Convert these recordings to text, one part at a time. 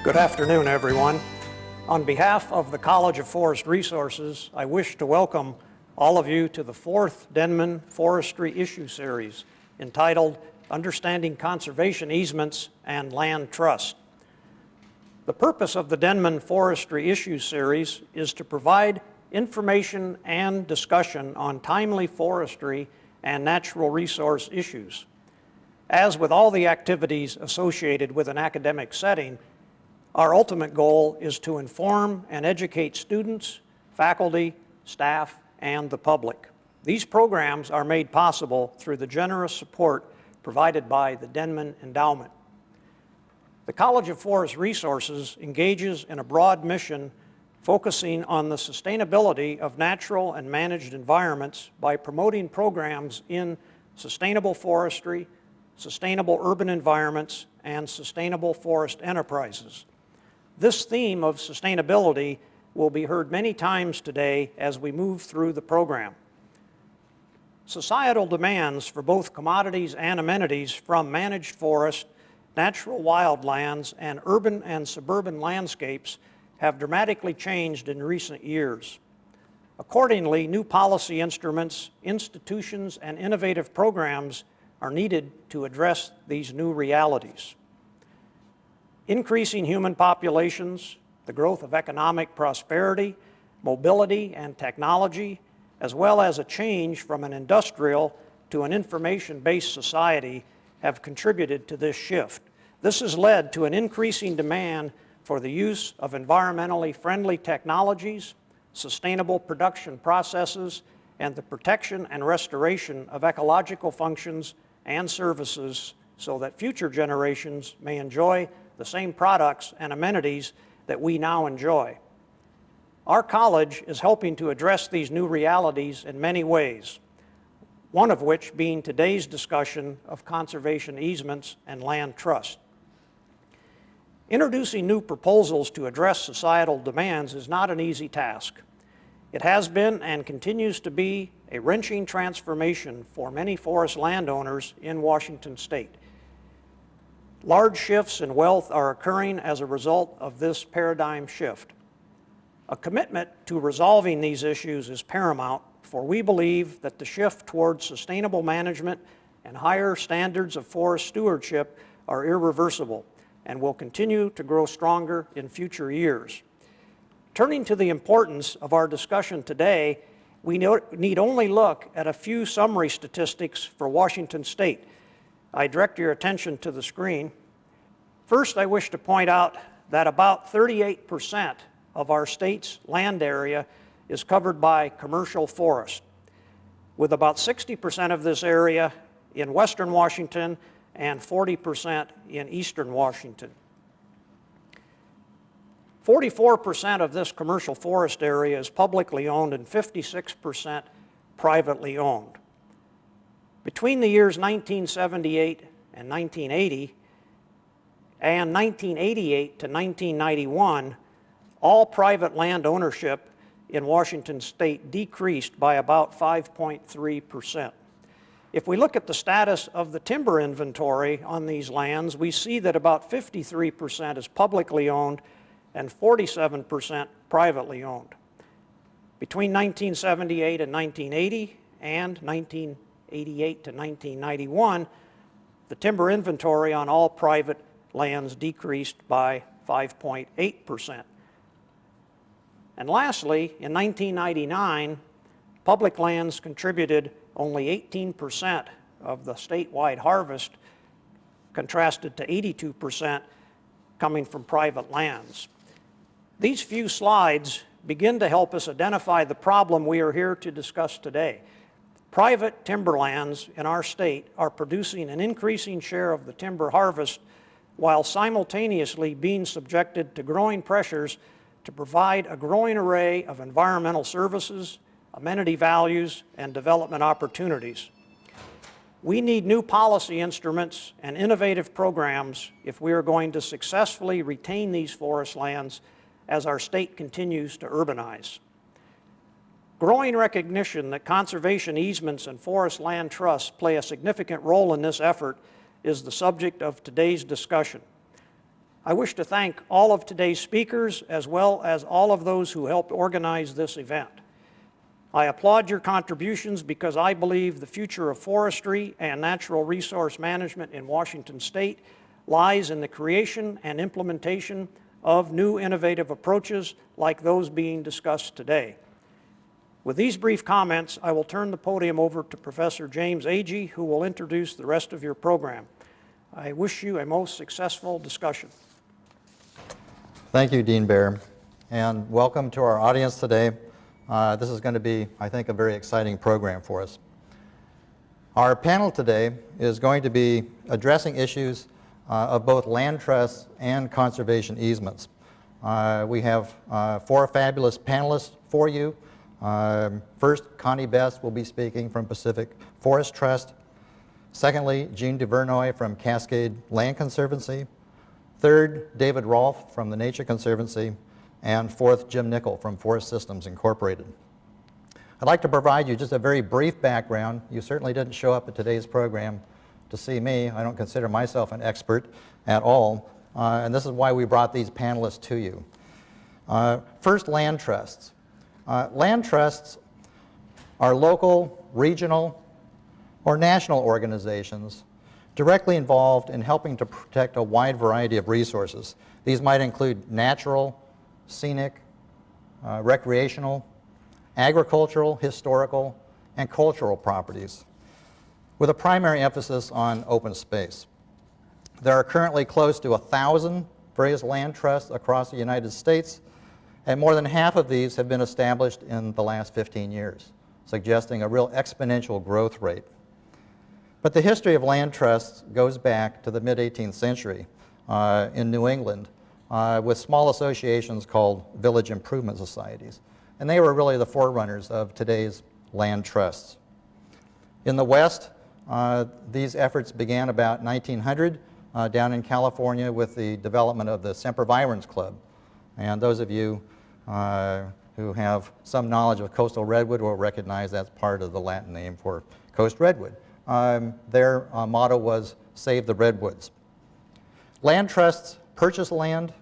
Good afternoon, everyone. On behalf of the College of Forest Resources, I wish to welcome all of you to the fourth Denman Forestry Issue Series entitled Understanding Conservation Easements and Land Trust. The purpose of the Denman Forestry Issue Series is to provide information and discussion on timely forestry and natural resource issues. As with all the activities associated with an academic setting, our ultimate goal is to inform and educate students, faculty, staff, and the public. These programs are made possible through the generous support provided by the Denman Endowment. The College of Forest Resources engages in a broad mission focusing on the sustainability of natural and managed environments by promoting programs in sustainable forestry, sustainable urban environments, and sustainable forest enterprises. This theme of sustainability will be heard many times today as we move through the program. Societal demands for both commodities and amenities from managed forest, natural wildlands, and urban and suburban landscapes have dramatically changed in recent years. Accordingly, new policy instruments, institutions, and innovative programs are needed to address these new realities. Increasing human populations, the growth of economic prosperity, mobility, and technology, as well as a change from an industrial to an information-based society have contributed to this shift. This has led to an increasing demand for the use of environmentally friendly technologies, sustainable production processes, and the protection and restoration of ecological functions and services so that future generations may enjoy the same products and amenities that we now enjoy. Our college is helping to address these new realities in many ways, one of which being today's discussion of conservation easements and land trust. Introducing new proposals to address societal demands is not an easy task. It has been and continues to be a wrenching transformation for many forest landowners in Washington state. Large shifts in wealth are occurring as a result of this paradigm shift. A commitment to resolving these issues is paramount, for we believe that the shift towards sustainable management and higher standards of forest stewardship are irreversible and will continue to grow stronger in future years. Turning to the importance of our discussion today, we need only look at a few summary statistics for Washington state. I direct your attention to the screen. First, I wish to point out that about 38% of our state's land area is covered by commercial forest, with about 60% of this area in western Washington and 40% in eastern Washington. 44% of this commercial forest area is publicly owned and 56% privately owned. Between the years 1978 and 1980 and 1988 to 1991, all private land ownership in Washington state decreased by about 5.3%. If we look at the status of the timber inventory on these lands, we see that about 53% is publicly owned and 47% privately owned. Between 1978 and 1980 and 1988 to 1991, the timber inventory on all private lands decreased by 5.8%. And lastly, in 1999, public lands contributed only 18% of the statewide harvest, contrasted to 82% coming from private lands. These few slides begin to help us identify the problem we are here to discuss today. Private timberlands in our state are producing an increasing share of the timber harvest while simultaneously being subjected to growing pressures to provide a growing array of environmental services, amenity values, and development opportunities. We need new policy instruments and innovative programs if we are going to successfully retain these forest lands as our state continues to urbanize. Growing recognition that conservation easements and forest land trusts play a significant role in this effort is the subject of today's discussion. I wish to thank all of today's speakers as well as all of those who helped organize this event. I applaud your contributions because I believe the future of forestry and natural resource management in Washington State lies in the creation and implementation of new innovative approaches like those being discussed today. With these brief comments, I will turn the podium over to Professor James Agee, who will introduce the rest of your program. I wish you a most successful discussion. Thank you, Dean Baer, and welcome to our audience today. This is going to be, I think, a very exciting program for us. Our panel today is going to be addressing issues of both land trusts and conservation easements. We have 4 fabulous panelists for you. First, Connie Best will be speaking from Pacific Forest Trust. Secondly, Jean DeVernoy from Cascade Land Conservancy. Third, David Rolfe from the Nature Conservancy. And fourth, Jim Nickel from Forest Systems Incorporated. I'd like to provide you just a very brief background. You certainly didn't show up at today's program to see me. I don't consider myself an expert at all, and this is why we brought these panelists to you. First, land trusts. Land trusts are local, regional, or national organizations directly involved in helping to protect a wide variety of resources. These might include natural, scenic, recreational, agricultural, historical, and cultural properties, with a primary emphasis on open space. There are currently close to 1,000 various land trusts across the United States, and more than half of these have been established in the last 15 years, suggesting a real exponential growth rate. But the history of land trusts goes back to the mid-18th century in New England, with small associations called village improvement societies. And they were really the forerunners of today's land trusts. In the West, these efforts began about 1900 down in California with the development of the Sempervirens Club. And those of you who have some knowledge of coastal redwood will recognize that's part of the Latin name for coast redwood. Their motto was, "Save the redwoods." Land trusts purchase land,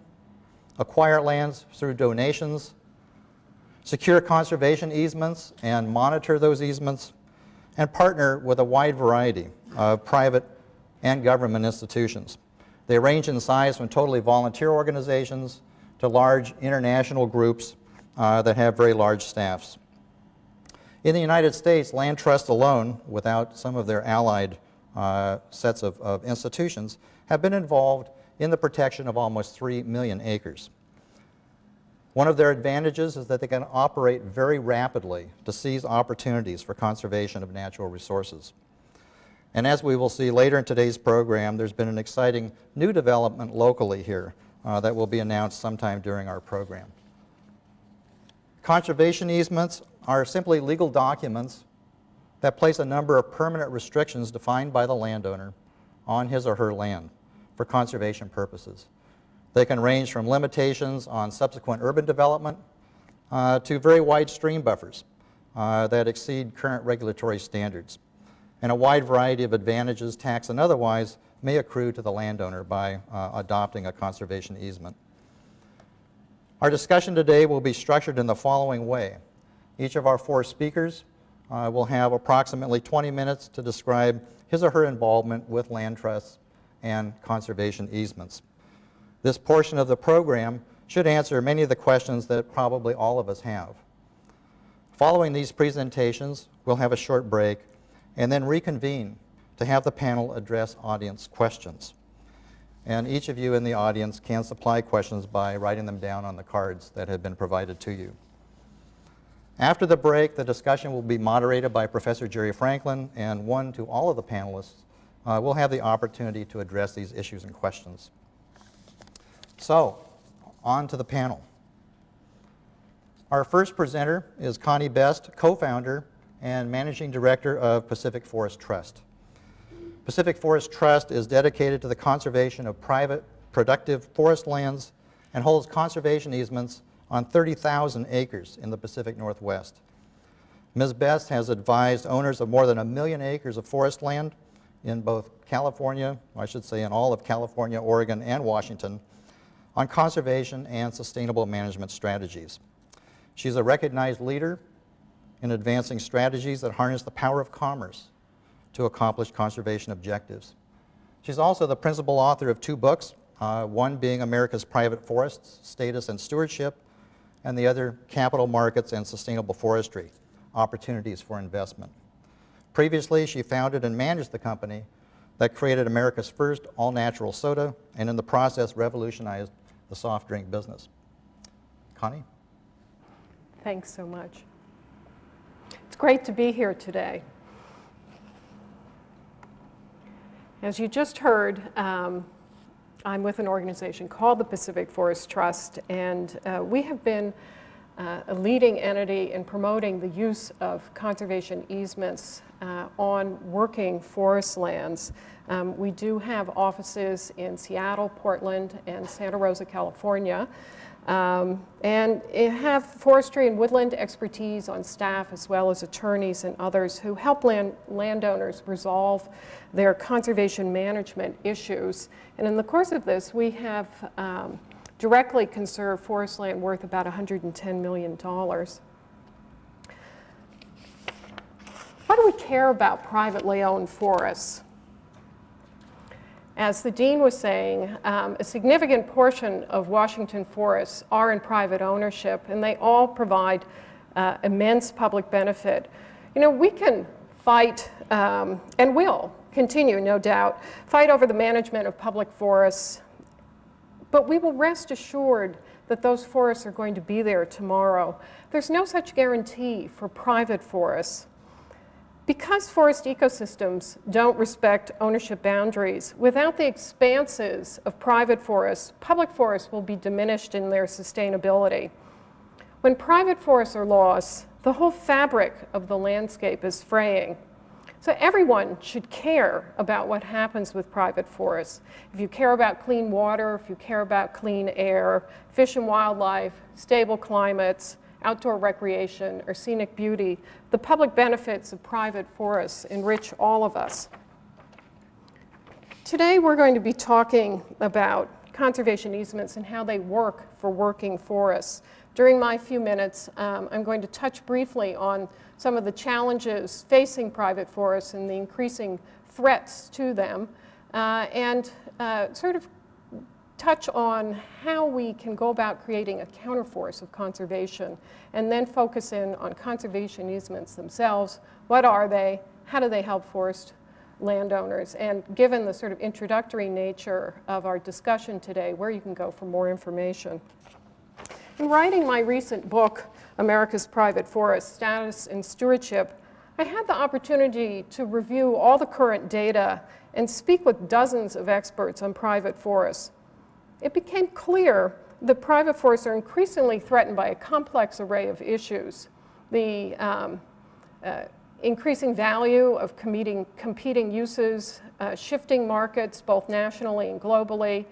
acquire lands through donations, secure conservation easements and monitor those easements, and partner with a wide variety of private and government institutions. They range in size from totally volunteer organizations to large international groups that have very large staffs. In the United States, land trusts alone, without some of their allied sets of institutions, have been involved in the protection of almost 3 million acres. One of their advantages is that they can operate very rapidly to seize opportunities for conservation of natural resources. And as we will see later in today's program, there's been an exciting new development locally here that will be announced sometime during our program. Conservation easements are simply legal documents that place a number of permanent restrictions defined by the landowner on his or her land for conservation purposes. They can range from limitations on subsequent urban development to very wide stream buffers that exceed current regulatory standards. And a wide variety of advantages, tax and otherwise, may accrue to the landowner by adopting a conservation easement. Our discussion today will be structured in the following way. Each of our 4 speakers will have approximately 20 minutes to describe his or her involvement with land trusts and conservation easements. This portion of the program should answer many of the questions that probably all of us have. Following these presentations, we'll have a short break and then reconvene to have the panel address audience questions. And each of you in the audience can supply questions by writing them down on the cards that have been provided to you. After the break, the discussion will be moderated by Professor Jerry Franklin, and one to all of the panelists will have the opportunity to address these issues and questions. So, on to the panel. Our first presenter is Connie Best, co-founder and managing director of Pacific Forest Trust. Pacific Forest Trust is dedicated to the conservation of private, productive forest lands and holds conservation easements on 30,000 acres in the Pacific Northwest. Ms. Best has advised owners of more than 1 million acres of forest land in both California, I should say in all of California, Oregon, and Washington, on conservation and sustainable management strategies. She's a recognized leader in advancing strategies that harness the power of commerce to accomplish conservation objectives. She's also the principal author of 2 books, one being America's Private Forests, Status and Stewardship, and the other, Capital Markets and Sustainable Forestry, Opportunities for Investment. Previously, she founded and managed the company that created America's first all-natural soda, and in the process revolutionized the soft drink business. Connie? Thanks so much. It's great to be here today. As you just heard, I'm with an organization called the Pacific Forest Trust, and we have been a leading entity in promoting the use of conservation easements on working forest lands. We do have offices in Seattle, Portland, and Santa Rosa, California. And have forestry and woodland expertise on staff, as well as attorneys and others who help landowners resolve their conservation management issues. And in the course of this, we have directly conserved forest land worth about $110 million. Why do we care about privately owned forests? As the dean was saying, a significant portion of Washington forests are in private ownership, and they all provide immense public benefit. You know, we can fight, and will continue, no doubt, fight over the management of public forests, but we will rest assured that those forests are going to be there tomorrow. There's no such guarantee for private forests. Because forest ecosystems don't respect ownership boundaries, without the expanses of private forests, public forests will be diminished in their sustainability. When private forests are lost, the whole fabric of the landscape is fraying. So everyone should care about what happens with private forests. If you care about clean water, if you care about clean air, fish and wildlife, stable climates, outdoor recreation, or scenic beauty, the public benefits of private forests enrich all of us. Today we're going to be talking about conservation easements and how they work for working forests. During my few minutes, I'm going to touch briefly on some of the challenges facing private forests and the increasing threats to them, and sort of touch on how we can go about creating a counterforce of conservation, and then focus in on conservation easements themselves. What are they? How do they help forest landowners? And given the sort of introductory nature of our discussion today, where you can go for more information. In writing my recent book, America's Private Forests, Status and Stewardship, I had the opportunity to review all the current data and speak with dozens of experts on private forests. It became clear that private forests are increasingly threatened by a complex array of issues. The increasing value of competing uses, shifting markets both nationally and globally,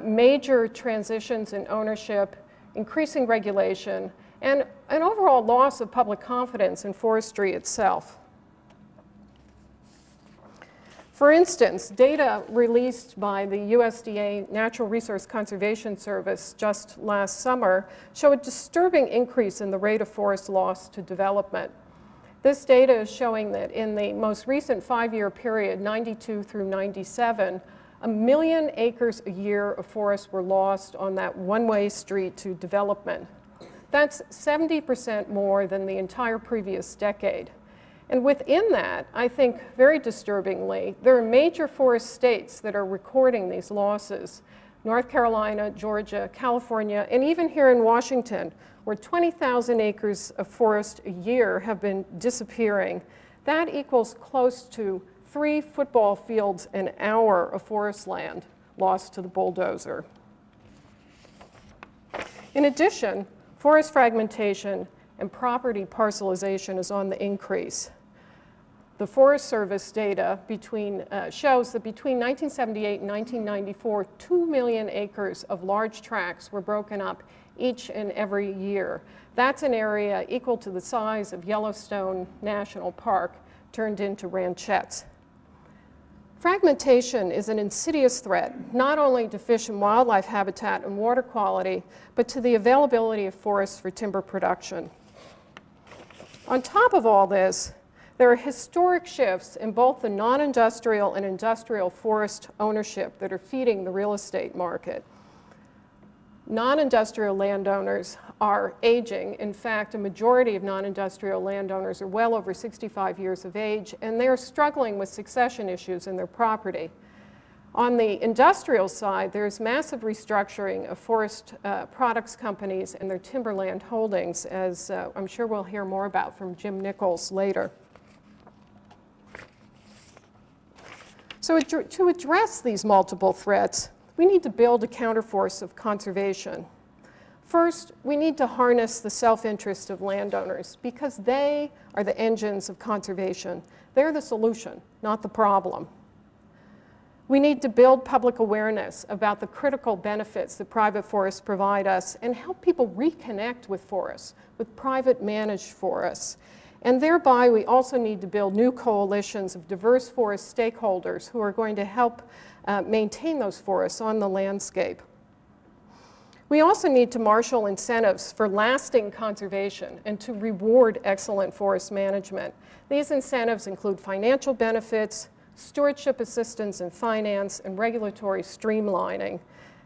major transitions in ownership, increasing regulation, and an overall loss of public confidence in forestry itself. For instance, data released by the USDA Natural Resource Conservation Service just last summer show a disturbing increase in the rate of forest loss to development. This data is showing that in the most recent 5-year period, 92 through 97, 1 million acres a year of forests were lost on that one-way street to development. That's 70% more than the entire previous decade. And within that, I think very disturbingly, there are major forest states that are recording these losses. North Carolina, Georgia, California, and even here in Washington, where 20,000 acres of forest a year have been disappearing. That equals close to 3 football fields an hour of forest land lost to the bulldozer. In addition, forest fragmentation and property parcelization is on the increase. The Forest Service data shows that between 1978 and 1994, 2 million acres of large tracts were broken up each and every year. That's an area equal to the size of Yellowstone National Park turned into ranchettes. Fragmentation is an insidious threat, not only to fish and wildlife habitat and water quality, but to the availability of forests for timber production. On top of all this, there are historic shifts in both the non-industrial and industrial forest ownership that are feeding the real estate market. Non-industrial landowners are aging. In fact, a majority of non-industrial landowners are well over 65 years of age, and they're struggling with succession issues in their property. On the industrial side, there's massive restructuring of forest products companies and their timberland holdings, as I'm sure we'll hear more about from Jim Nichols later. So to address these multiple threats, we need to build a counterforce of conservation. First, we need to harness the self-interest of landowners because they are the engines of conservation. They're the solution, not the problem. We need to build public awareness about the critical benefits that private forests provide us and help people reconnect with forests, with private managed forests. And thereby, we also need to build new coalitions of diverse forest stakeholders who are going to help maintain those forests on the landscape. We also need to marshal incentives for lasting conservation and to reward excellent forest management. These incentives include financial benefits, stewardship assistance and finance, and regulatory streamlining.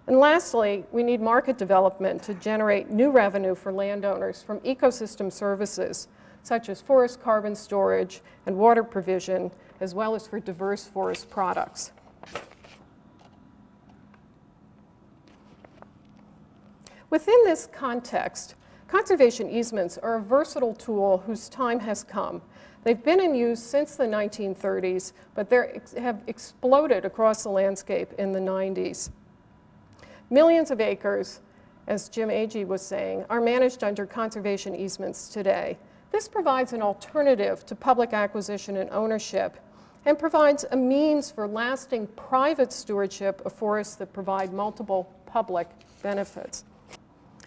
And lastly, we need market development to generate new revenue for landowners from ecosystem services, such as forest carbon storage and water provision, as well as for diverse forest products. Within this context, conservation easements are a versatile tool whose time has come. They've been in use since the 1930s, but they have exploded across the landscape in the 90s. Millions of acres, as Jim Agee was saying, are managed under conservation easements today. This provides an alternative to public acquisition and ownership and provides a means for lasting private stewardship of forests that provide multiple public benefits.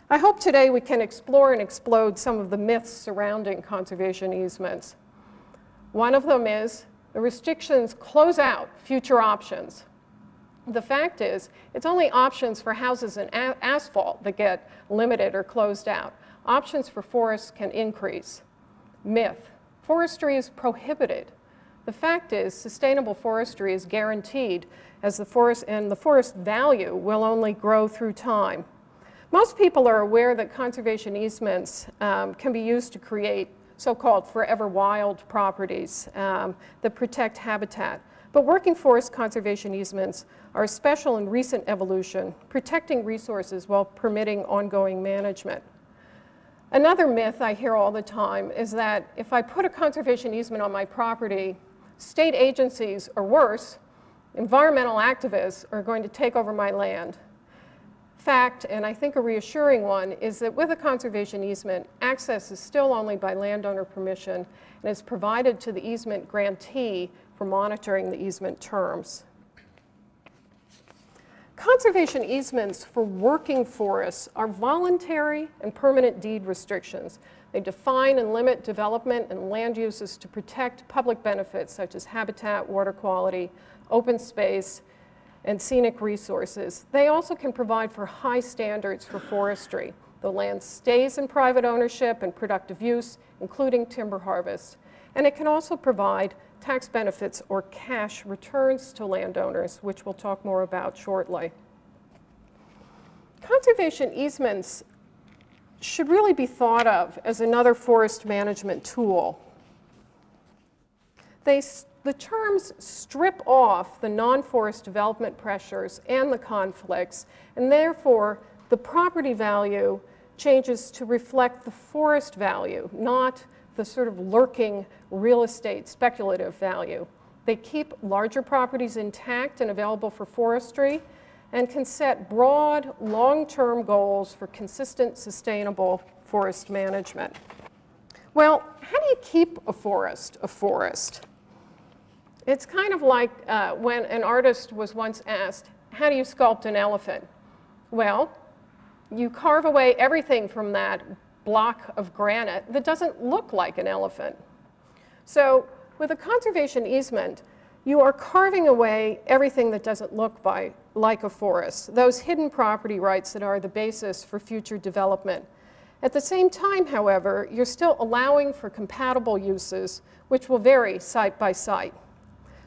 I hope today we can explore and explode some of the myths surrounding conservation easements. One of them is the restrictions close out future options. The fact is, it's only options for houses and asphalt that get limited or closed out. Options for forests can increase. Myth, forestry is prohibited. The fact is, sustainable forestry is guaranteed as the forest value will only grow through time. Most people are aware that conservation easements can be used to create so-called forever wild properties that protect habitat. But working forest conservation easements are a special and recent evolution, protecting resources while permitting ongoing management. Another myth I hear all the time is that if I put a conservation easement on my property, state agencies, or worse, environmental activists are going to take over my land. Fact, and I think a reassuring one, is that with a conservation easement, access is still only by landowner permission and is provided to the easement grantee for monitoring the easement terms. Conservation easements for working forests are voluntary and permanent deed restrictions. They define and limit development and land uses to protect public benefits such as habitat, water quality, open space, and scenic resources. They also can provide for high standards for forestry. The land stays in private ownership and productive use, including timber harvest. And it can also provide tax benefits or cash returns to landowners, which we'll talk more about shortly. Conservation easements should really be thought of as another forest management tool. The terms strip off the non-forest development pressures and the conflicts, and therefore the property value changes to reflect the forest value, not the sort of lurking real estate speculative value. They keep larger properties intact and available for forestry and can set broad, long-term goals for consistent, sustainable forest management. Well, how do you keep a forest a forest? It's kind of like when an artist was once asked, how do you sculpt an elephant? Well, you carve away everything from that block of granite that doesn't look like an elephant. So with a conservation easement, you are carving away everything that doesn't look like a forest, those hidden property rights that are the basis for future development. At the same time, however, you're still allowing for compatible uses, which will vary site by site.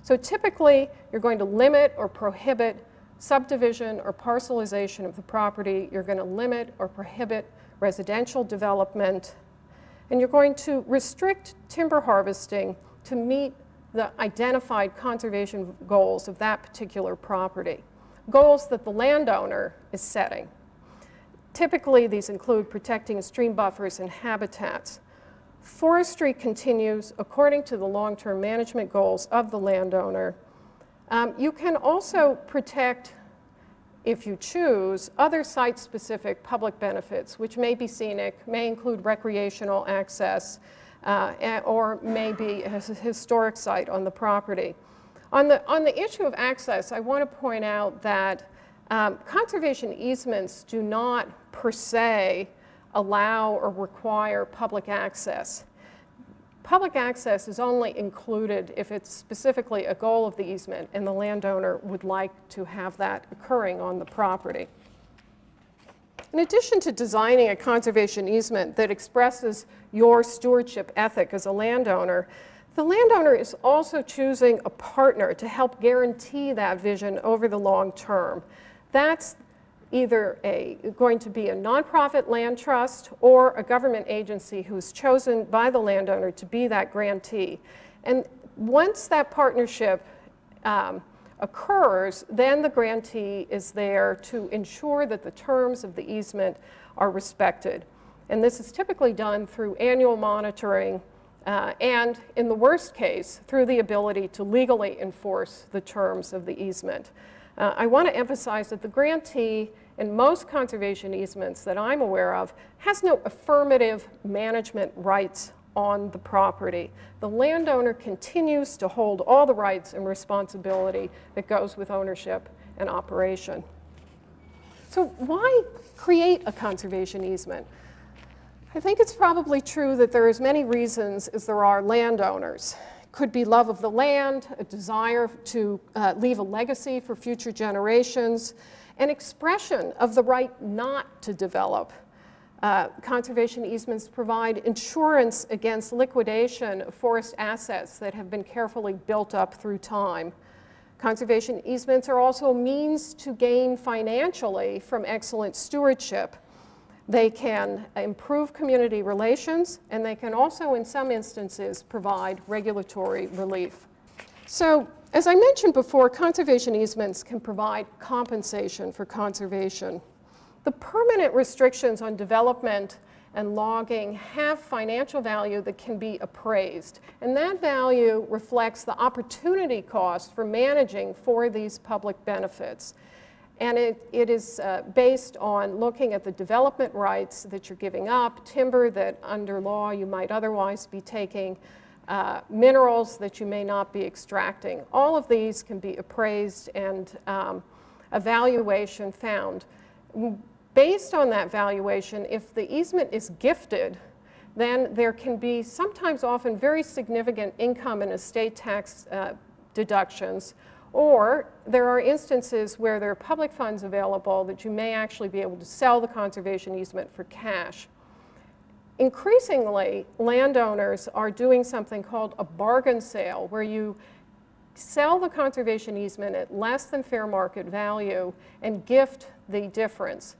So typically, you're going to limit or prohibit subdivision or parcelization of the property. You're going to limit or prohibit residential development. And you're going to restrict timber harvesting to meet the identified conservation goals of that particular property, goals that the landowner is setting. Typically, these include protecting stream buffers and habitats. Forestry continues according to the long-term management goals of the landowner. You can also protect, if you choose, other site-specific public benefits, which may be scenic, may include recreational access, or may be a historic site on the property. On the issue of access, I want to point out that conservation easements do not, per se, allow or require public access. Public access is only included if it's specifically a goal of the easement and the landowner would like to have that occurring on the property. In addition to designing a conservation easement that expresses your stewardship ethic as a landowner, the landowner is also choosing a partner to help guarantee that vision over the long term. That's either going to be a nonprofit land trust or a government agency who's chosen by the landowner to be that grantee. And once that partnership occurs, then the grantee is there to ensure that the terms of the easement are respected. And this is typically done through annual monitoring and, in the worst case, through the ability to legally enforce the terms of the easement. I want to emphasize that the grantee in most conservation easements that I'm aware of has no affirmative management rights on the property. The landowner continues to hold all the rights and responsibility that goes with ownership and operation. So why create a conservation easement? I think it's probably true that there are as many reasons as there are landowners. It could be love of the land, a desire to leave a legacy for future generations, an expression of the right not to develop. Conservation easements provide insurance against liquidation of forest assets that have been carefully built up through time. Conservation easements are also a means to gain financially from excellent stewardship. They can improve community relations, and they can also, in some instances, provide regulatory relief. So, as I mentioned before, conservation easements can provide compensation for conservation. The permanent restrictions on development and logging have financial value that can be appraised, and that value reflects the opportunity cost for managing for these public benefits. And it is based on looking at the development rights that you're giving up, timber that under law you might otherwise be taking, minerals that you may not be extracting. All of these can be appraised and a valuation found. Based on that valuation, if the easement is gifted, then there can be sometimes often very significant income and estate tax deductions, or there are instances where there are public funds available that you may actually be able to sell the conservation easement for cash. Increasingly, landowners are doing something called a bargain sale, where you sell the conservation easement at less than fair market value and gift the difference.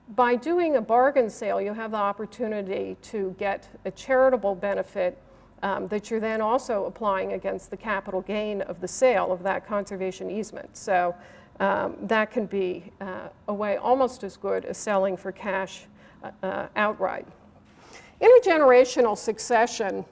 By doing a bargain sale, you have the opportunity to get a charitable benefit that you're then also applying against the capital gain of the sale of that conservation easement. So that can be a way almost as good as selling for cash outright. Intergenerational succession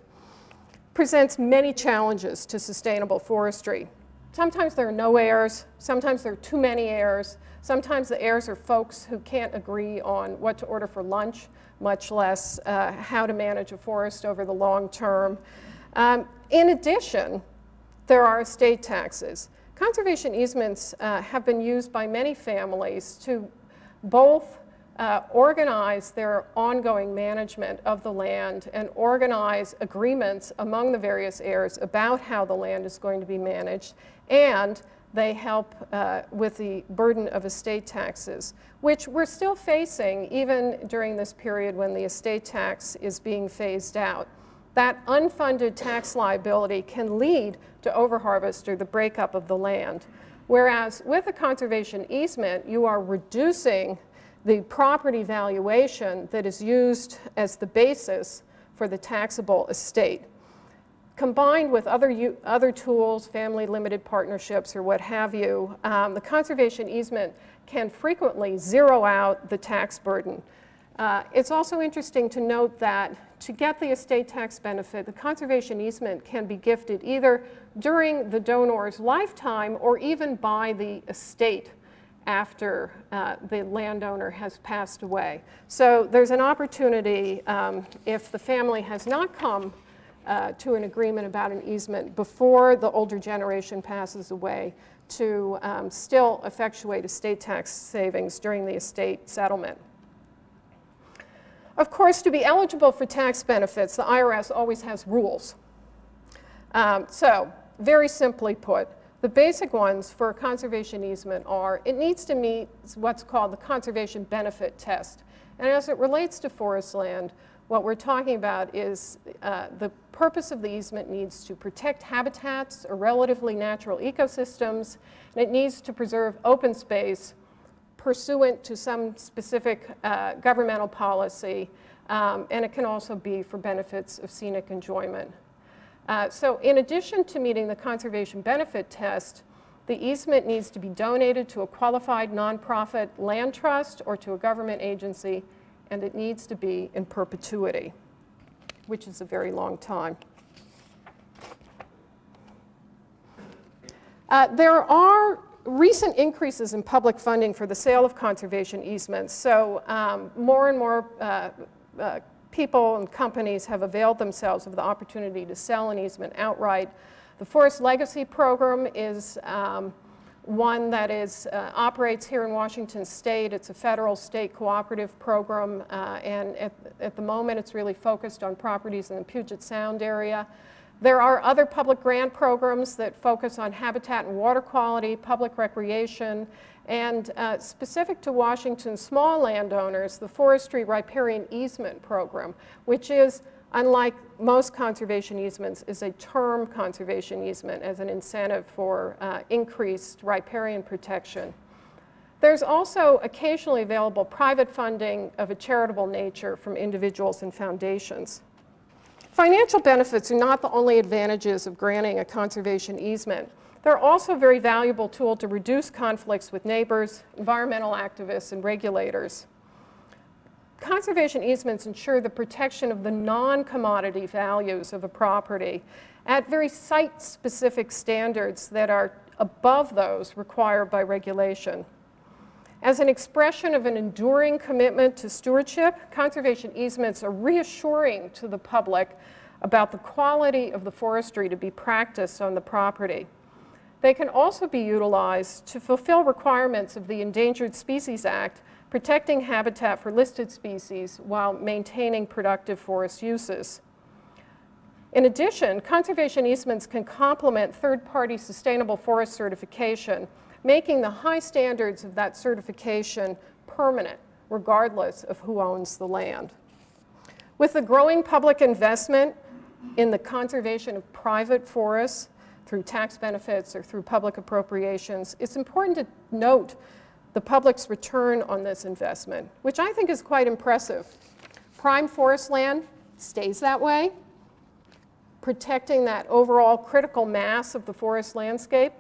presents many challenges to sustainable forestry. Sometimes there are no heirs, sometimes there are too many heirs, sometimes the heirs are folks who can't agree on what to order for lunch, much less how to manage a forest over the long term. In addition, there are estate taxes. Conservation easements have been used by many families to both organize their ongoing management of the land and organize agreements among the various heirs about how the land is going to be managed, and they help with the burden of estate taxes, which we're still facing even during this period when the estate tax is being phased out. That unfunded tax liability can lead to overharvest or the breakup of the land. Whereas with a conservation easement, you are reducing the property valuation that is used as the basis for the taxable estate. Combined with other tools, family limited partnerships or what have you, the conservation easement can frequently zero out the tax burden. It's also interesting to note that to get the estate tax benefit, the conservation easement can be gifted either during the donor's lifetime or even by the estate after the landowner has passed away. So there's an opportunity, if the family has not come to an agreement about an easement before the older generation passes away, to still effectuate estate tax savings during the estate settlement. Of course, to be eligible for tax benefits, the IRS always has rules. So, very simply put, the basic ones for a conservation easement are it needs to meet what's called the conservation benefit test. And as it relates to forest land, what we're talking about is the purpose of the easement needs to protect habitats or relatively natural ecosystems, and it needs to preserve open space pursuant to some specific governmental policy, and it can also be for benefits of scenic enjoyment. So in addition to meeting the conservation benefit test, the easement needs to be donated to a qualified nonprofit land trust or to a government agency, and it needs to be in perpetuity, which is a very long time. There are recent increases in public funding for the sale of conservation easements. So more and more people and companies have availed themselves of the opportunity to sell an easement outright. The Forest Legacy Program is one that operates here in Washington State. It's a federal state cooperative program, and at the moment it's really focused on properties in the Puget Sound area. There are other public grant programs that focus on habitat and water quality, public recreation, and specific to Washington small landowners, the Forestry Riparian Easement Program, which is, unlike most conservation easements, is a term conservation easement as an incentive for increased riparian protection. There's also occasionally available private funding of a charitable nature from individuals and foundations. Financial benefits are not the only advantages of granting a conservation easement. They're also a very valuable tool to reduce conflicts with neighbors, environmental activists, and regulators. Conservation easements ensure the protection of the non-commodity values of a property at very site-specific standards that are above those required by regulation. As an expression of an enduring commitment to stewardship, conservation easements are reassuring to the public about the quality of the forestry to be practiced on the property. They can also be utilized to fulfill requirements of the Endangered Species Act, protecting habitat for listed species while maintaining productive forest uses. In addition, conservation easements can complement third-party sustainable forest certification, making the high standards of that certification permanent, regardless of who owns the land. With the growing public investment in the conservation of private forests through tax benefits or through public appropriations, it's important to note the public's return on this investment, which I think is quite impressive. Prime forest land stays that way, protecting that overall critical mass of the forest landscape.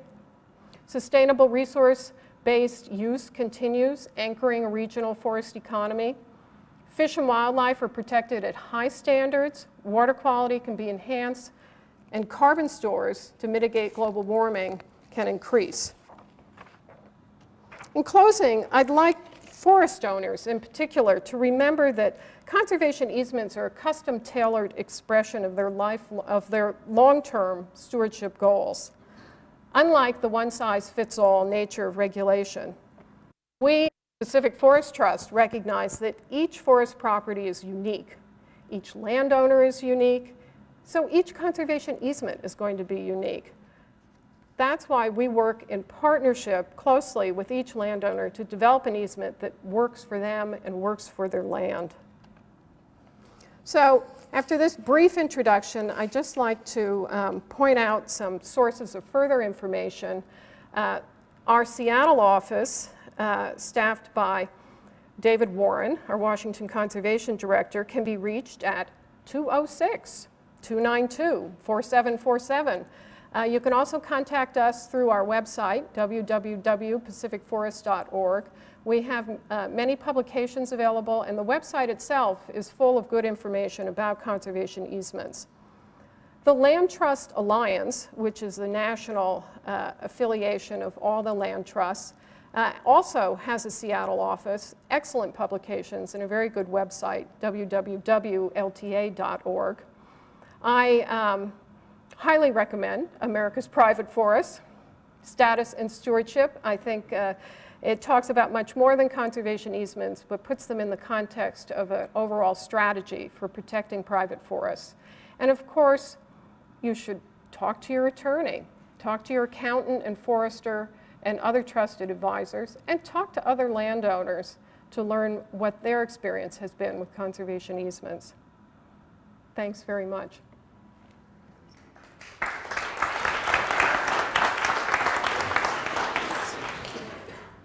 Sustainable resource-based use continues, anchoring a regional forest economy. Fish and wildlife are protected at high standards, water quality can be enhanced, and carbon stores to mitigate global warming can increase. In closing, I'd like forest owners in particular to remember that conservation easements are a custom-tailored expression of their long-term stewardship goals. Unlike the one-size-fits-all nature of regulation, we Pacific Forest Trust recognized that each forest property is unique. Each landowner is unique, so each conservation easement is going to be unique. That's why we work in partnership closely with each landowner to develop an easement that works for them and works for their land. So after this brief introduction, I'd just like to point out some sources of further information. Our Seattle office, staffed by David Warren, our Washington Conservation Director, can be reached at 206-292-4747. You can also contact us through our website, www.pacificforest.org. We have many publications available, and the website itself is full of good information about conservation easements. The Land Trust Alliance, which is the national affiliation of all the land trusts, also has a Seattle office, excellent publications, and a very good website, www.lta.org. I highly recommend America's Private Forests, Status and Stewardship. I think it talks about much more than conservation easements, but puts them in the context of an overall strategy for protecting private forests. And of course, you should talk to your attorney, talk to your accountant and forester and other trusted advisors, and talk to other landowners to learn what their experience has been with conservation easements. Thanks very much.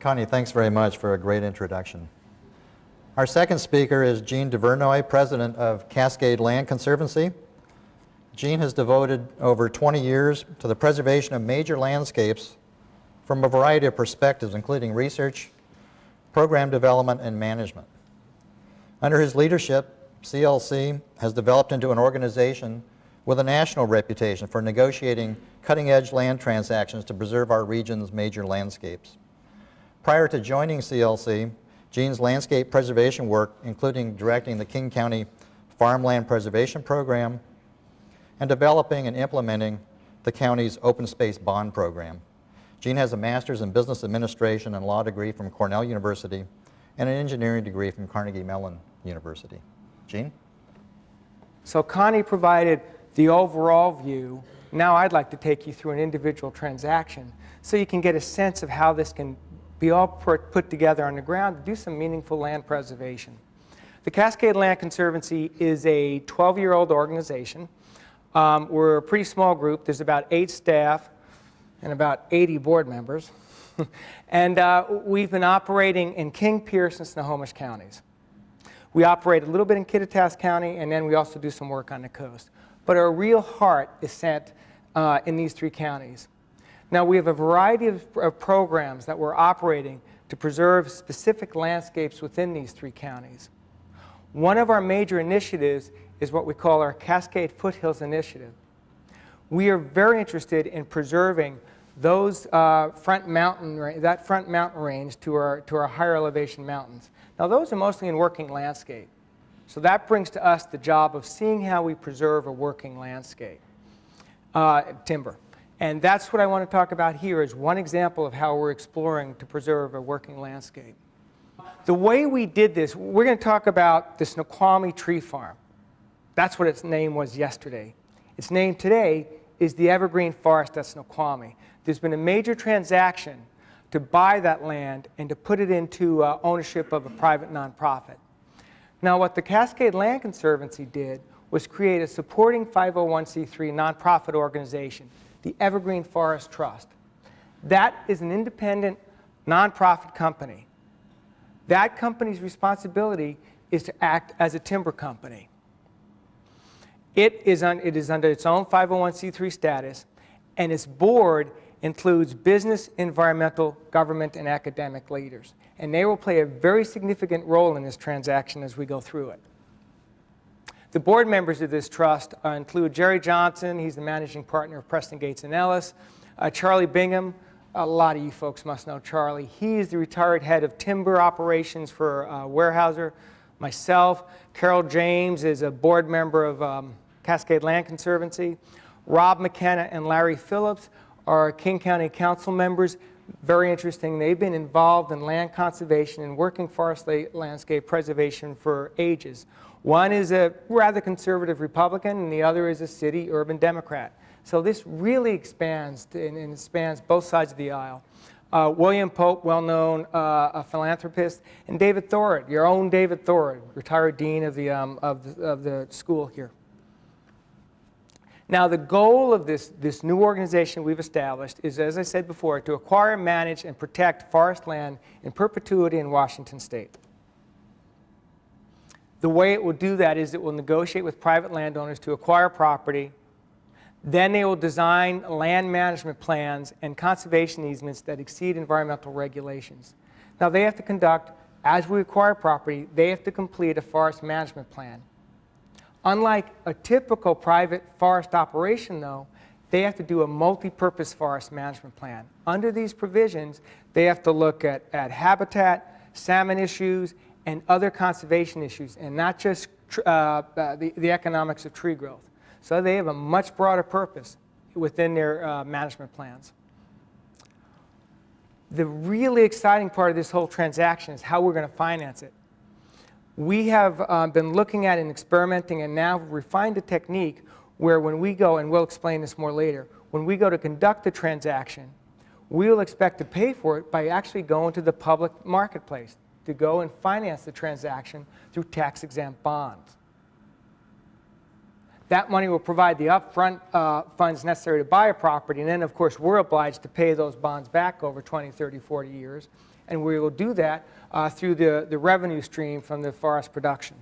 Connie, thanks very much for a great introduction. Our second speaker is Jean Duvernoy, president of Cascade Land Conservancy. Jean has devoted over 20 years to the preservation of major landscapes from a variety of perspectives, including research, program development, and management. Under his leadership, CLC has developed into an organization with a national reputation for negotiating cutting-edge land transactions to preserve our region's major landscapes. Prior to joining CLC, Jean's landscape preservation work, including directing the King County Farmland Preservation Program and developing and implementing the county's open space bond program. Jean has a master's in business administration and law degree from Cornell University and an engineering degree from Carnegie Mellon University. Jean? So Connie provided the overall view. Now I'd like to take you through an individual transaction so you can get a sense of how this can be all put together on the ground to do some meaningful land preservation. The Cascade Land Conservancy is a 12-year-old organization. We're a pretty small group. There's about 8 staff and about 80 board members. And we've been operating in King, Pierce, and Snohomish counties. We operate a little bit in Kittitas County, and then we also do some work on the coast. But our real heart is set in these 3 counties. Now, we have a variety of programs that we're operating to preserve specific landscapes within these 3 counties. One of our major initiatives is what we call our Cascade Foothills Initiative. We are very interested in preserving those front mountain range to our higher elevation mountains. Now, those are mostly in working landscape. So that brings to us the job of seeing how we preserve a working landscape, timber. And that's what I want to talk about here is one example of how we're exploring to preserve a working landscape. The way we did this, we're going to talk about the Snoqualmie Tree Farm. That's what its name was yesterday. Its name today is the Evergreen Forest at Snoqualmie. There's been a major transaction to buy that land and to put it into ownership of a private nonprofit. Now, what the Cascade Land Conservancy did was create a supporting 501c3 nonprofit organization, the Evergreen Forest Trust. That is an independent nonprofit company. That company's responsibility is to act as a timber company. It is under its own 501c3 status, and its board includes business, environmental, government, and academic leaders. And they will play a very significant role in this transaction as we go through it. The board members of this trust include Jerry Johnson, he's the managing partner of Preston Gates & Ellis, Charlie Bingham, a lot of you folks must know Charlie. He is the retired head of timber operations for Weyerhaeuser. Myself, Carol James is a board member of Cascade Land Conservancy. Rob McKenna and Larry Phillips are King County Council members. very interesting. They've been involved in land conservation and working forest landscape preservation for ages. One is a rather conservative Republican, and the other is a city urban Democrat. So this really expands, and it spans both sides of the aisle. William Pope, well-known a philanthropist, and David Thorud, your own David Thorud, retired dean of the school here. Now, the goal of this new organization we've established is, as I said before, to acquire, manage, and protect forest land in perpetuity in Washington State. The way it will do that is it will negotiate with private landowners to acquire property. Then they will design land management plans and conservation easements that exceed environmental regulations. Now, they have to conduct, as we acquire property, they have to complete a forest management plan. Unlike a typical private forest operation, though, they have to do a multi-purpose forest management plan. Under these provisions, they have to look at habitat, salmon issues, and other conservation issues, and not just the economics of tree growth. So they have a much broader purpose within their management plans. The really exciting part of this whole transaction is how we're going to finance it. We have been looking at and experimenting and now refined a technique where when we go, and we'll explain this more later, when we go to conduct the transaction, we will expect to pay for it by actually going to the public marketplace to go and finance the transaction through tax-exempt bonds. That money will provide the upfront funds necessary to buy a property, and then, of course, we're obliged to pay those bonds back over 20, 30, 40 years, and we will do that through the revenue stream from the forest production.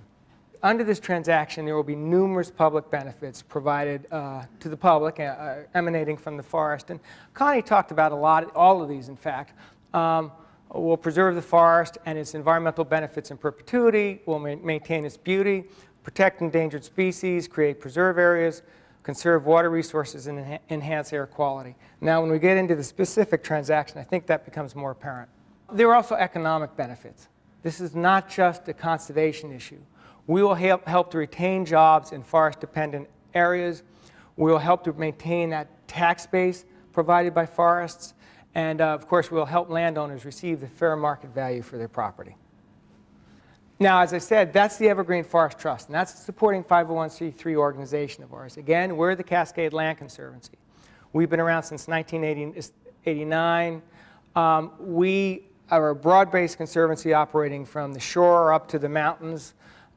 Under this transaction, there will be numerous public benefits provided to the public emanating from the forest, and Connie talked about all of these, in fact. We'll preserve the forest and its environmental benefits in perpetuity, we'll maintain its beauty, protect endangered species, create preserve areas, conserve water resources, and enhance air quality. Now, when we get into the specific transaction, I think that becomes more apparent. There are also economic benefits. This is not just a conservation issue. We will help to retain jobs in forest-dependent areas. We will help to maintain that tax base provided by forests. And, of course, we will help landowners receive the fair market value for their property. Now, as I said, that's the Evergreen Forest Trust, and that's a supporting 501c3 organization of ours. Again, we're the Cascade Land Conservancy. We've been around since 1989. We are a broad-based conservancy operating from the shore up to the mountains,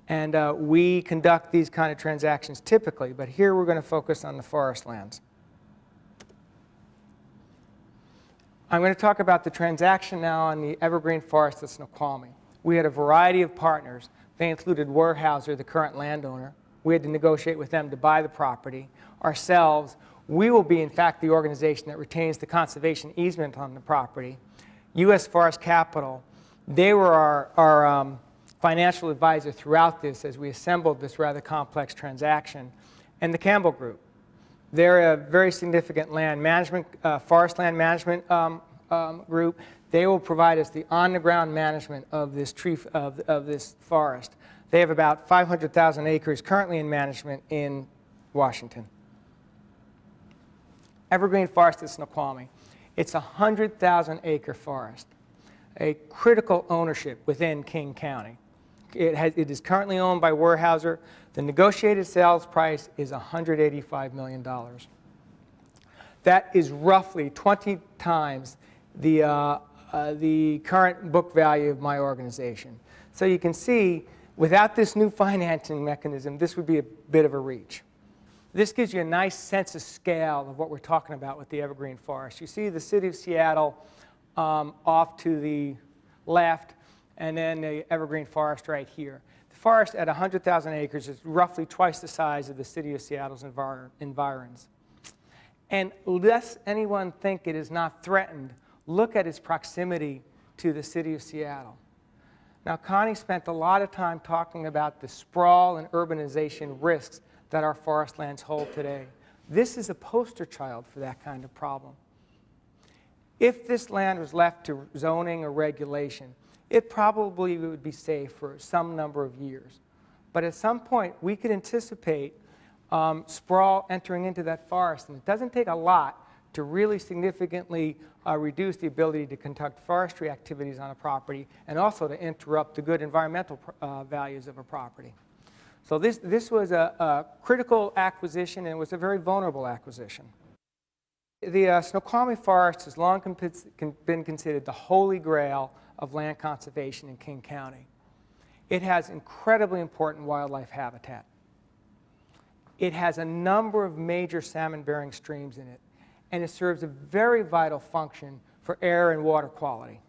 and we conduct these kind of transactions typically, but here we're going to focus on the forest lands. I'm going to talk about the transaction now on the Evergreen Forest at Snoqualmie. We had a variety of partners. They included Weyerhaeuser, the current landowner. We had to negotiate with them to buy the property. Ourselves, we will be, in fact, the organization that retains the conservation easement on the property. U.S. Forest Capital, they were our financial advisor throughout this as we assembled this rather complex transaction. And the Campbell Group. They're a very significant land management, forest land management group. They will provide us the on-the-ground management of this of this forest. They have about 500,000 acres currently in management in Washington. Evergreen Forest at Snoqualmie. It's a 100,000-acre forest, a critical ownership within King County. It is currently owned by Weyerhaeuser. The negotiated sales price is $185 million. That is roughly 20 times the current book value of my organization. So you can see, without this new financing mechanism, this would be a bit of a reach. This gives you a nice sense of scale of what we're talking about with the Evergreen Forest. You see the city of Seattle off to the left, and then the Evergreen Forest right here. The forest at 100,000 acres is roughly twice the size of the city of Seattle's environs. And lest anyone think it is not threatened, look at its proximity to the city of Seattle. Now, Connie spent a lot of time talking about the sprawl and urbanization risks that our forest lands hold today. This is a poster child for that kind of problem. If this land was left to zoning or regulation, it probably would be safe for some number of years. But at some point, we could anticipate sprawl entering into that forest, and it doesn't take a lot to really significantly reduce the ability to conduct forestry activities on a property and also to interrupt the good environmental values of a property. So this was a critical acquisition, and it was a very vulnerable acquisition. The Snoqualmie Forest has long been considered the holy grail of land conservation in King County. It has incredibly important wildlife habitat. It has a number of major salmon-bearing streams in it, and it serves a very vital function for air and water quality.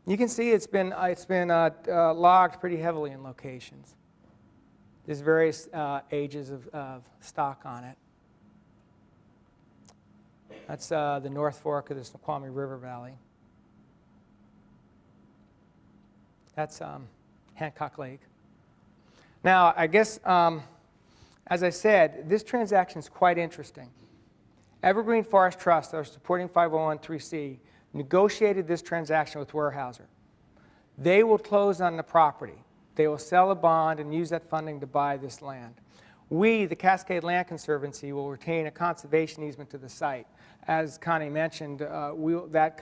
You can see it's been logged pretty heavily in locations. There's various ages of stock on it. That's the North Fork of the Snoqualmie River Valley. That's Hancock Lake. Now, I guess, as I said, this transaction is quite interesting. Evergreen Forest Trust, our supporting 501(c), negotiated this transaction with Weyerhaeuser. They will close on the property. They will sell a bond and use that funding to buy this land. We, the Cascade Land Conservancy, will retain a conservation easement to the site. As Connie mentioned, that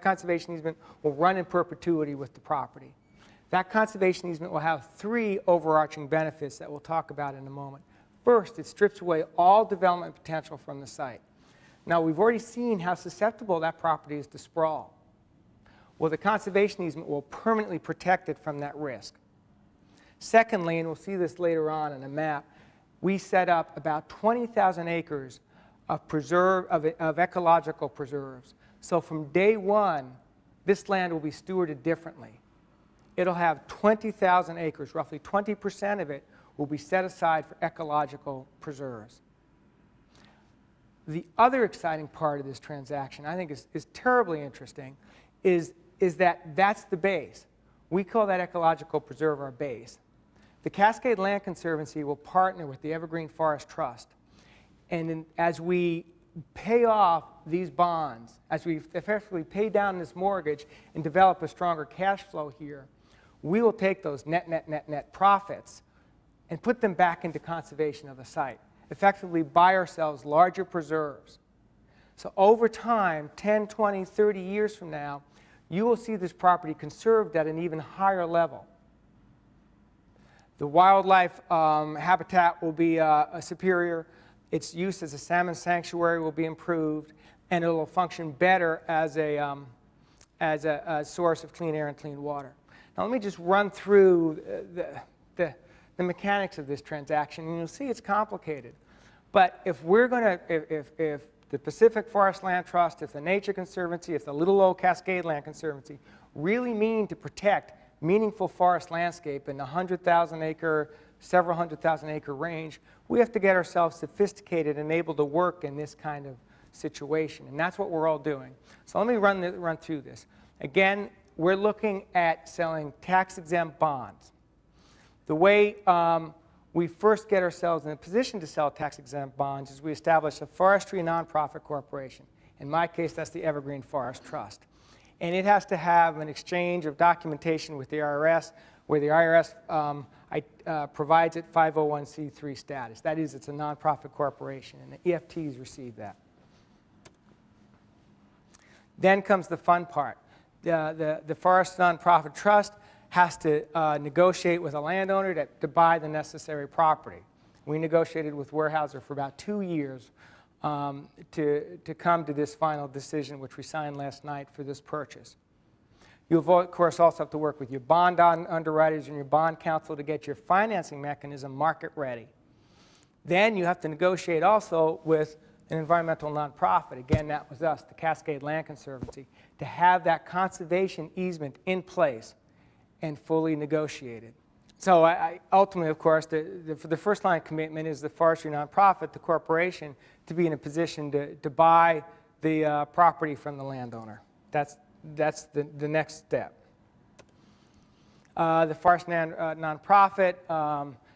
conservation easement will run in perpetuity with the property. That conservation easement will have three overarching benefits that we'll talk about in a moment. First, it strips away all development potential from the site. Now, we've already seen how susceptible that property is to sprawl. Well, the conservation easement will permanently protect it from that risk. Secondly, and we'll see this later on in a map, we set up about 20,000 acres of ecological preserves. So from day one, this land will be stewarded differently. It'll have 20,000 acres, roughly 20% of it will be set aside for ecological preserves. The other exciting part of this transaction, I think is terribly interesting, is that that's the base. We call that ecological preserve our base. The Cascade Land Conservancy will partner with the Evergreen Forest Trust. And as we pay off these bonds, as we effectively pay down this mortgage and develop a stronger cash flow here, we will take those net profits and put them back into conservation of the site, effectively buy ourselves larger preserves. So over time, 10, 20, 30 years from now, you will see this property conserved at an even higher level. The wildlife habitat will be superior. Its use as a salmon sanctuary will be improved, and it will function better as a source of clean air and clean water. Now, let me just run through the mechanics of this transaction, and you'll see it's complicated. But if we're going to, if the Pacific Forest Land Trust, if the Nature Conservancy, if the Little Old Cascade Land Conservancy really mean to protect meaningful forest landscape in the 100,000 acre, several 100,000 acre range, we have to get ourselves sophisticated and able to work in this kind of situation. And that's what we're all doing. So let me run through this. Again, we're looking at selling tax-exempt bonds. The way we first get ourselves in a position to sell tax-exempt bonds is we establish a forestry nonprofit corporation. In my case, that's the Evergreen Forest Trust. And it has to have an exchange of documentation with the IRS, where the IRS provides it 501(c)(3) status. That is, it's a nonprofit corporation, and the EFTs receive that. Then comes the fun part. The Forest Nonprofit Trust has to negotiate with a landowner to buy the necessary property. We negotiated with Weyerhaeuser for about 2 years to come to this final decision, which we signed last night for this purchase. You, of course, also have to work with your bond underwriters and your bond counsel to get your financing mechanism market ready. Then you have to negotiate also with an environmental nonprofit. Again, that was us, the Cascade Land Conservancy, to have that conservation easement in place and fully negotiated. So ultimately, of course, the first line commitment is the forestry nonprofit, the corporation, to be in a position to buy the property from the landowner. That's the next step. The forest nonprofit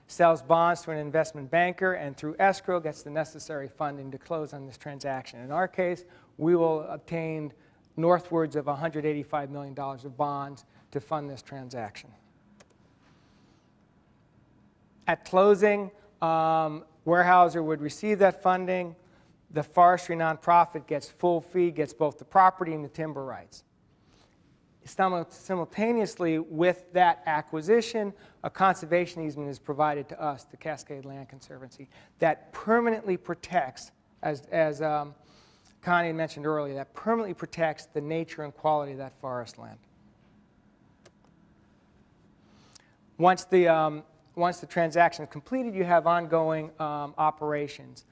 sells bonds to an investment banker and through escrow gets the necessary funding to close on this transaction. In our case, we will obtain northwards of $185 million of bonds to fund this transaction. At closing, Weyerhaeuser would receive that funding. the forestry nonprofit gets full fee, gets both the property and the timber rights. Simultaneously with that acquisition, a conservation easement is provided to us, the Cascade Land Conservancy, that permanently protects, as Connie mentioned earlier, that permanently protects the nature and quality of that forest land. Once the transaction is completed, you have ongoing operations.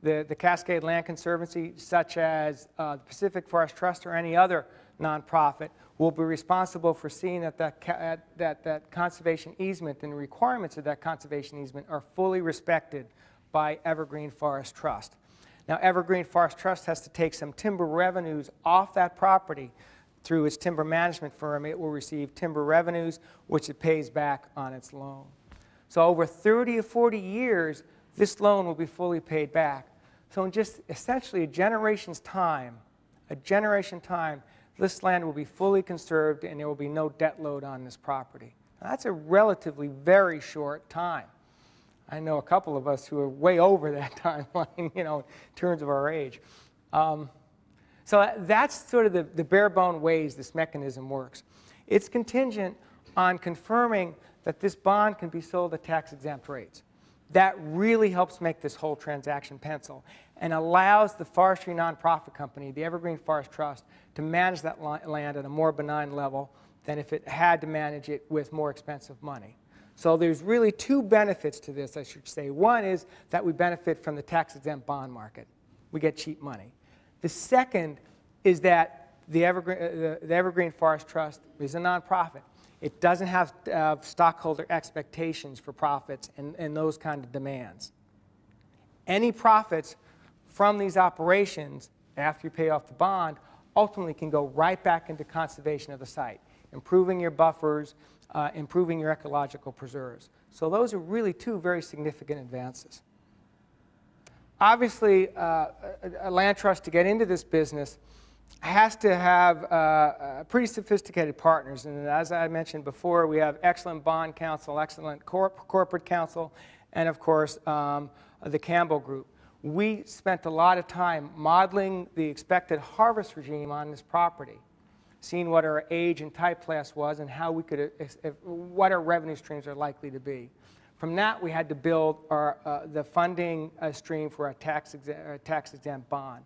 The Cascade Land Conservancy, such as the Pacific Forest Trust or any other nonprofit, will be responsible for seeing that conservation easement and the requirements of that conservation easement are fully respected by Evergreen Forest Trust. Now, Evergreen Forest Trust has to take some timber revenues off that property. Through its timber management firm, it will receive timber revenues, which it pays back on its loan. So over 30 or 40 years, this loan will be fully paid back. So in just essentially a generation's time, this land will be fully conserved and there will be no debt load on this property. Now, that's a relatively very short time. I know a couple of us who are way over that timeline, in terms of our age. So that's sort of the bare bone ways this mechanism works. It's contingent on confirming that this bond can be sold at tax-exempt rates. That really helps make this whole transaction pencil and allows the forestry nonprofit company, the Evergreen Forest Trust, to manage that land at a more benign level than if it had to manage it with more expensive money. So there's really two benefits to this, I should say. One is that we benefit from the tax-exempt bond market. We get cheap money. The second is that the Evergreen Forest Trust is a nonprofit. It doesn't have stockholder expectations for profits and those kind of demands. Any profits from these operations, after you pay off the bond, ultimately can go right back into conservation of the site, improving your buffers, improving your ecological preserves. So those are really two very significant advances. Obviously, a land trust to get into this business has to have pretty sophisticated partners. And as I mentioned before, we have excellent bond counsel, excellent corporate counsel, and of course, the Campbell Group. We spent a lot of time modeling the expected harvest regime on this property, seeing what our age and type class was and how we could, what our revenue streams are likely to be. From that, we had to build the funding stream for a tax-exempt bond.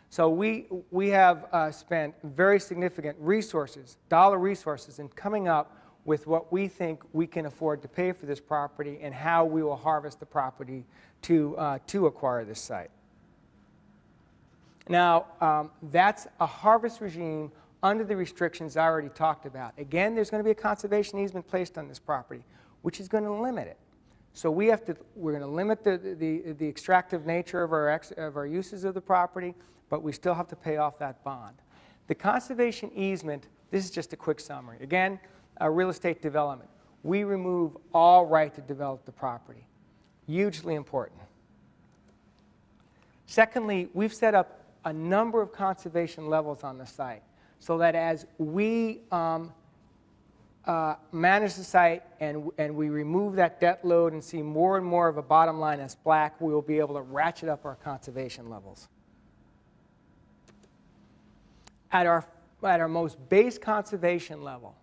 So we have spent very significant resources, dollar resources, in coming up with what we think we can afford to pay for this property and how we will harvest the property to acquire this site. Now, that's a harvest regime under the restrictions I already talked about. Again, there's going to be a conservation easement placed on this property, which is going to limit it. So we're going to limit the extractive nature of our uses of the property, but we still have to pay off that bond. The conservation easement, this is just a quick summary. Again, real estate development. We remove all right to develop the property. Hugely important. Secondly, we've set up a number of conservation levels on the site so that as we manage the site and we remove that debt load and see more and more of a bottom line that's black, we will be able to ratchet up our conservation levels. At our most base conservation level,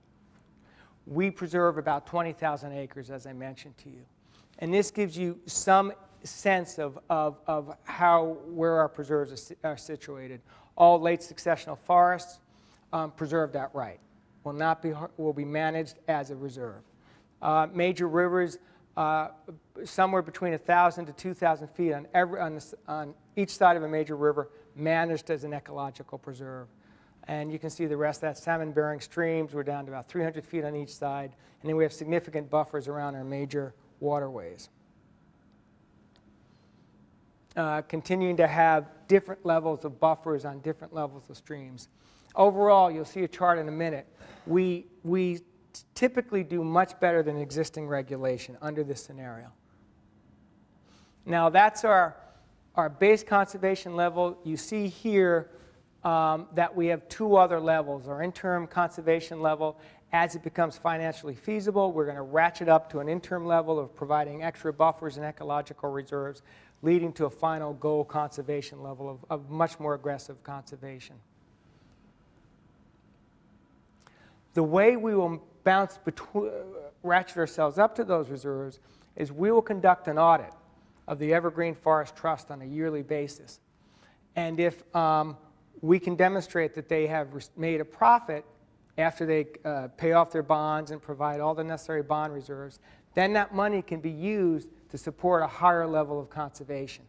we preserve about 20,000 acres, as I mentioned to you. And this gives you some sense of where our preserves are situated. All late successional forests preserved outright. Will be managed as a reserve. Major rivers, somewhere between 1,000 to 2,000 feet on each side of a major river, managed as an ecological preserve. And you can see the rest of that. Salmon-bearing streams, we're down to about 300 feet on each side. And then we have significant buffers around our major waterways. Continuing to have different levels of buffers on different levels of streams. Overall, you'll see a chart in a minute. We typically do much better than existing regulation under this scenario. Now, that's our base conservation level. You see here that we have two other levels. Our interim conservation level, as it becomes financially feasible, we're going to ratchet up to an interim level of providing extra buffers and ecological reserves. leading to a final goal conservation level of much more aggressive conservation. The way we will ratchet ourselves up to those reserves is we will conduct an audit of the Evergreen Forest Trust on a yearly basis. And if we can demonstrate that they have made a profit after they pay off their bonds and provide all the necessary bond reserves, then that money can be used to support a higher level of conservation.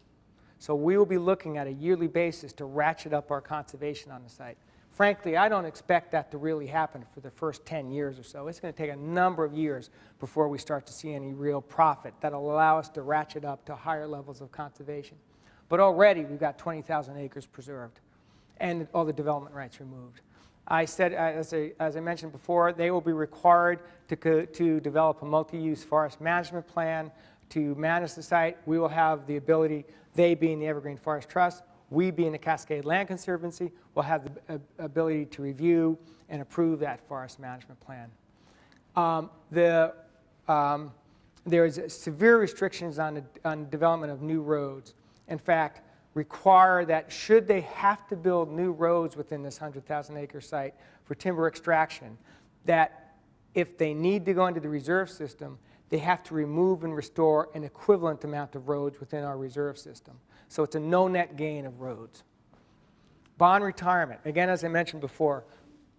So we will be looking at a yearly basis to ratchet up our conservation on the site. Frankly, I don't expect that to really happen for the first 10 years or so. It's going to take a number of years before we start to see any real profit that will allow us to ratchet up to higher levels of conservation. But already we've got 20,000 acres preserved and all the development rights removed. I said, as I mentioned before, they will be required to develop a multi-use forest management plan to manage the site. We will have the ability, they being the Evergreen Forest Trust, we being the Cascade Land Conservancy, will have the ability to review and approve that forest management plan. There is severe restrictions on development of new roads. In fact, require that should they have to build new roads within this 100,000 acre site for timber extraction, that if they need to go into the reserve system, they have to remove and restore an equivalent amount of roads within our reserve system. So it's a no net gain of roads. Bond retirement, again, as I mentioned before,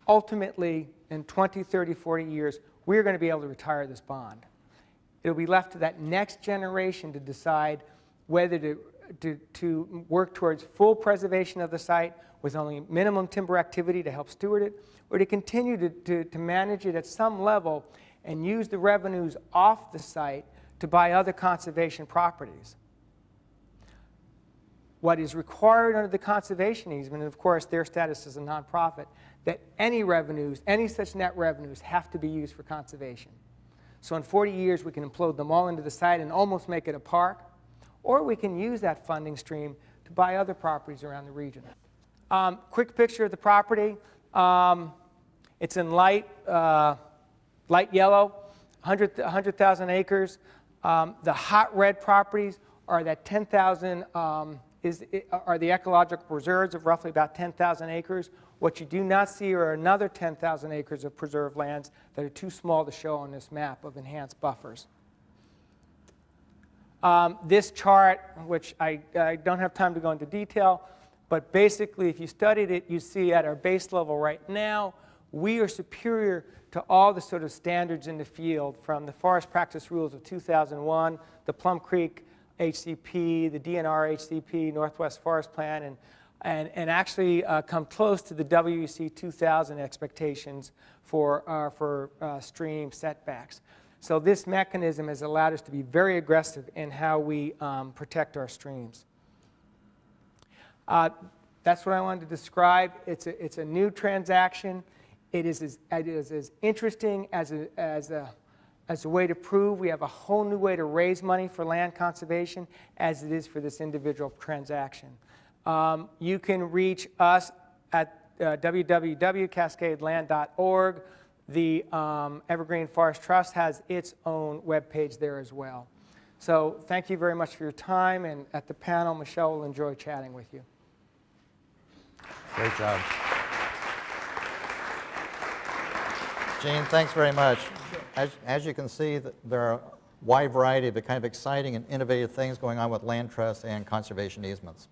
ultimately in 20, 30, 40 years, we're going to be able to retire this bond. It'll be left to that next generation to decide whether to work towards full preservation of the site with only minimum timber activity to help steward it, or to continue to manage it at some level and use the revenues off the site to buy other conservation properties. What is required under the conservation easement, and of course their status as a nonprofit, that any revenues, any such net revenues have to be used for conservation. So in 40 years we can implode them all into the site and almost make it a park, or we can use that funding stream to buy other properties around the region. Quick picture of the property. It's in light yellow, 100,000 acres. The hot red properties are that 10,000 are the ecological reserves of roughly about 10,000 acres. What you do not see are another 10,000 acres of preserved lands that are too small to show on this map of enhanced buffers. This chart, which I don't have time to go into detail, but basically if you studied it, you see at our base level right now, we are superior to all the sort of standards in the field, from the Forest Practice Rules of 2001, the Plum Creek HCP, the DNR HCP, Northwest Forest Plan, and actually come close to the WEC 2000 expectations for stream setbacks. So this mechanism has allowed us to be very aggressive in how we protect our streams. That's what I wanted to describe. It's a new transaction. It is as interesting as a way to prove we have a whole new way to raise money for land conservation as it is for this individual transaction. You can reach us at www.cascadeland.org. The Evergreen Forest Trust has its own webpage there as well. So thank you very much for your time, and at the panel, Michelle will enjoy chatting with you. Great job. Gene, thanks very much. As you can see, there are a wide variety of the kind of exciting and innovative things going on with land trusts and conservation easements.